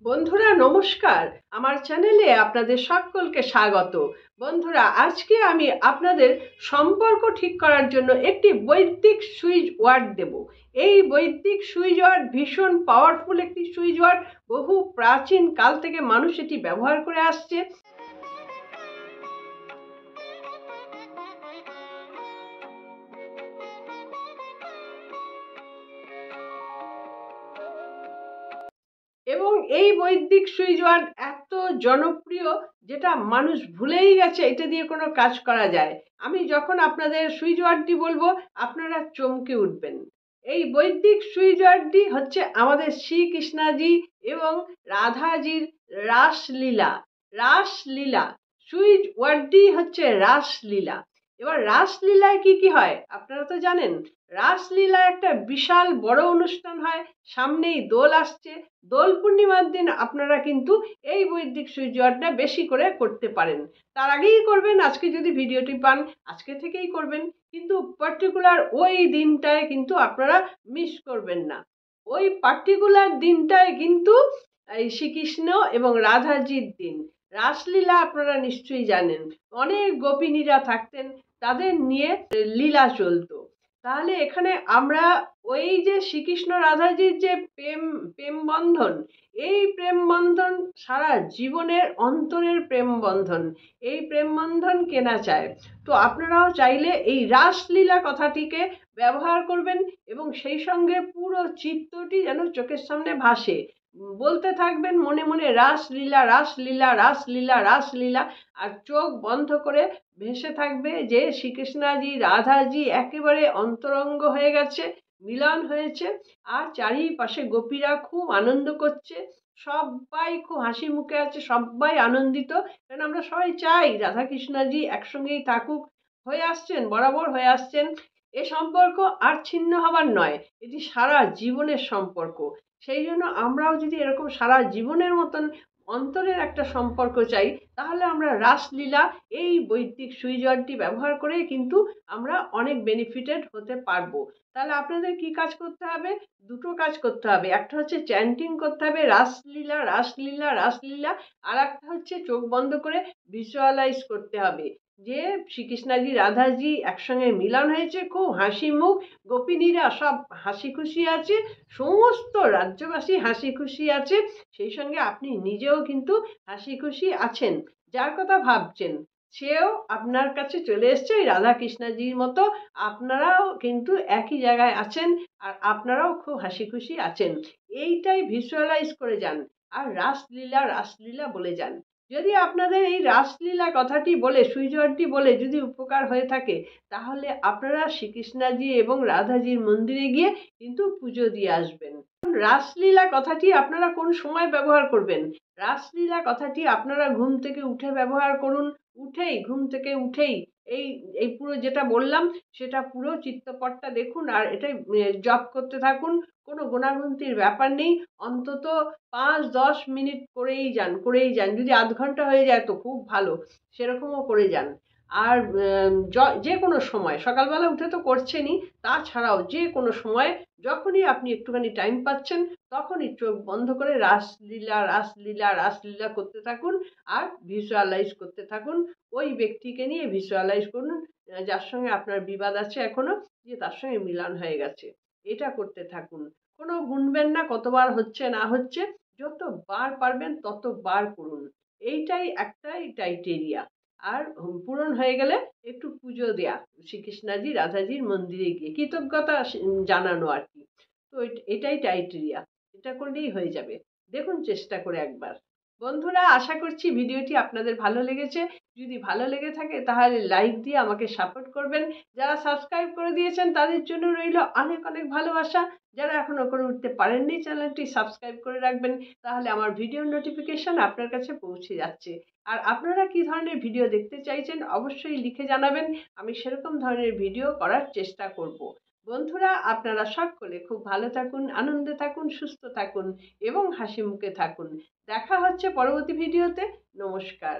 বন্ধুরা নমস্কার, আমার চ্যানেলে আপনাদের সকলকে স্বাগত। বন্ধুরা, আজকে আমি আপনাদের সম্পর্ক ঠিক করার জন্য একটি বৈদিক সুইচ ওয়ার্ড দেব। এই বৈদিক সুইচ ওয়ার্ড ভীষণ পাওয়ারফুল একটি সুইচ ওয়ার্ড। বহু প্রাচীন কাল থেকে মানুষ এটি ব্যবহার করে আসছে। এবং এই বৈদিক সুইচ ওয়ার্ড এত জনপ্রিয়, যেটা মানুষ ভুলেই গেছে এটা দিয়ে কোনো কাজ করা যায়। আমি যখন আপনাদের সুইচ ওয়ার্ডটি বলবো, আপনারা চমকে উঠবেন। এই বৈদিক সুইচ ওয়ার্ডটি হচ্ছে আমাদের শ্রীকৃষ্ণজি এবং রাধাজির রাসলীলা। রাসলীলা সুইচ ওয়ার্ডটি হচ্ছে রাসলীলা। এবার রাসলীলায় কি কি হয় আপনারা তো জানেন। রাসলীলা একটা বিশাল বড় অনুষ্ঠান হয়, সামনেই দোল আসছে। দোল পূর্ণিমার দিন আপনারা কিন্তু এই বৈদিক সুইচ ওয়ার্ডটা বেশি করে করতে পারেন। তার আগেই করবেন, আজকে যদি ভিডিওটি পান আজকে থেকেই করবেন, কিন্তু পার্টিকুলার ওই দিনটায় কিন্তু আপনারা মিস করবেন না। ওই পার্টিকুলার দিনটায় কিন্তু এই শ্রীকৃষ্ণ এবং রাধাজির দিন। রাসলীলা আপনারা নিশ্চয়ই জানেন, অনেক গোপিনীরা থাকতেন, তাদের নিয়ে লীলা চলতো। তাহলে এখানে আমরা ওই যে শ্রীকৃষ্ণ রাধাজির যে প্রেম প্রেম বন্ধন, এই প্রেম বন্ধন সারা জীবনের অন্তরের প্রেম বন্ধন। এই প্রেম বন্ধন কেনা চায়। তো আপনারাও চাইলে এই রাসলীলা কথাটিকে ব্যবহার করবেন এবং সেই সঙ্গে পুরো চিত্রটি যেন চোখের সামনে ভাসে। বলতে থাকবেন মনে মনে রাসলীলা রাসলীলা রাসলীলা রাসলীলা, আর চোখ বন্ধ করে ভেসে থাকবে যে শ্রীকৃষ্ণজি রাধাজি একেবারে অন্তরঙ্গ হয়ে গেছে, মিলন হয়েছে। আর চারিপাশে গোপীরা খুব আনন্দ করছে, সবাই খুব হাসি মুখে আছে, সবাই আনন্দিত। কারণ আমরা সবাই চাই রাধা কৃষ্ণজি একসঙ্গেই থাকুক, হয়ে আসছেন, বরাবর হয়ে আসছেন। এ সম্পর্ক আর ছিন্ন হবার নয়, এটি সারা জীবনের সম্পর্ক। সেই জন্য আমরাও যদি এরকম সারা জীবনের মতন অন্তরের একটা সম্পর্ক চাই, তাহলে আমরা রাসলীলা এই বৈদিক সুইচ ওয়ার্ডটি ব্যবহার করে কিন্তু আমরা অনেক বেনিফিটেড হতে পারবো। তাহলে আপনাদের কি কাজ করতে হবে? দুটো কাজ করতে হবে। একটা হচ্ছে চ্যান্টিং করতে হবে রাসলীলা রাসলীলা রাসলীলা, আর একটা হচ্ছে চোখ বন্ধ করে ভিজুয়ালাইজ করতে হবে যে শ্রীকৃষ্ণজি রাধাজি একসঙ্গে মিলন হয়েছে, খুব হাসি মুখ, গোপিনীরা সব হাসি খুশি আছে, সমস্ত রাজ্যবাসী হাসি খুশি আছে, সেই সঙ্গে আপনি নিজেও কিন্তু হাসি খুশি আছেন। যার কথা ভাবছেন সেও আপনার কাছে চলে এসছে ওই রাধা কৃষ্ণজির মতো। আপনারাও কিন্তু একই জায়গায় আছেন, আর আপনারাও খুব হাসি খুশি আছেন। এইটাই ভিজুয়ালাইজ করে যান, আর রাসলীলা রাসলীলা বলে যান। যদি আপনাদের এই রাসলীলা কথাটি বলে সুইচ ওয়ার্ডটি বলে যদি উপকার হয়ে থাকে, তাহলে আপনারা শ্রীকৃষ্ণজি এবং রাধাজির মন্দিরে গিয়ে কিন্তু পুজো দিয়ে আসবেন। রাসলীলা কথাটি আপনারা কোন সময় ব্যবহার করবেন? রাসলীলা কথাটি আপনারা ঘুম থেকে উঠে ব্যবহার করুন। ঘুম থেকে উঠেই এই এই পুরো যেটা বললাম সেটা পুরো চিত্রপটটা দেখুন, আর এটাই জপ করতে থাকুন। কোনো গোনাগুনতির ব্যাপার নেই। অন্তত 5-10 মিনিট করেই যান। যদি আধ ঘন্টা হয়ে যায় তো খুব ভালো, সেরকমও করে যান। আর যে কোনো সময়, সকালবেলা উঠে তো করছেনই, তাছাড়াও যে কোনো সময় যখনই আপনি একটুখানি টাইম পাচ্ছেন, তখনই চোখ বন্ধ করে রাসলীলা রাসলীলা রাসলীলা করতে থাকুন, আর ভিজুয়ালাইজ করতে থাকুন। ওই ব্যক্তিকে নিয়ে ভিজুয়ালাইজ করুন যার সঙ্গে আপনার বিবাদ আছে এখনো, যে তার সঙ্গে মিলন হয়ে গেছে। এটা করতে থাকুন। কোনো গুনবেন না কতবার হচ্ছে না হচ্ছে, যতবার পারবেন ততবার করুন। এইটাই একটাই টাইটেরিয়া। আর পূরণ হয়ে গেলে একটু পুজো দেয়া শ্রীকৃষ্ণজি রাধাজির মন্দিরে গিয়ে কৃতজ্ঞতা জানানো আর কি। তো এটাই টাইটেরিয়া। এটা করলেই হয়ে যাবে। দেখুন চেষ্টা করে একবার। বন্ধুরা, আশা করছি ভিডিওটি আপনাদের ভালো লেগেছে। যদি ভালো লেগে থাকে তাহলে লাইক দিয়ে আমাকে সাপোর্ট করবেন। যারা সাবস্ক্রাইব করে দিয়েছেন তাদের জন্য রইল অনেক অনেক ভালোবাসা। যারা এখনো করে উঠতে পারেননি, চ্যানেলটি সাবস্ক্রাইব করে রাখবেন, তাহলে আমার ভিডিওর নোটিফিকেশন আপনার কাছে পৌঁছে যাচ্ছে। আর আপনারা কি ধরনের ভিডিও দেখতে চাইছেন অবশ্যই লিখে জানাবেন, আমি সেরকম ধরনের ভিডিও করার চেষ্টা করব। বন্ধুরা, আপনারা সকলে খুব ভালো থাকুন, আনন্দে থাকুন, সুস্থ থাকুন এবং হাসি মুখে থাকুন। দেখা হচ্ছে পরবর্তী ভিডিওতে। নমস্কার।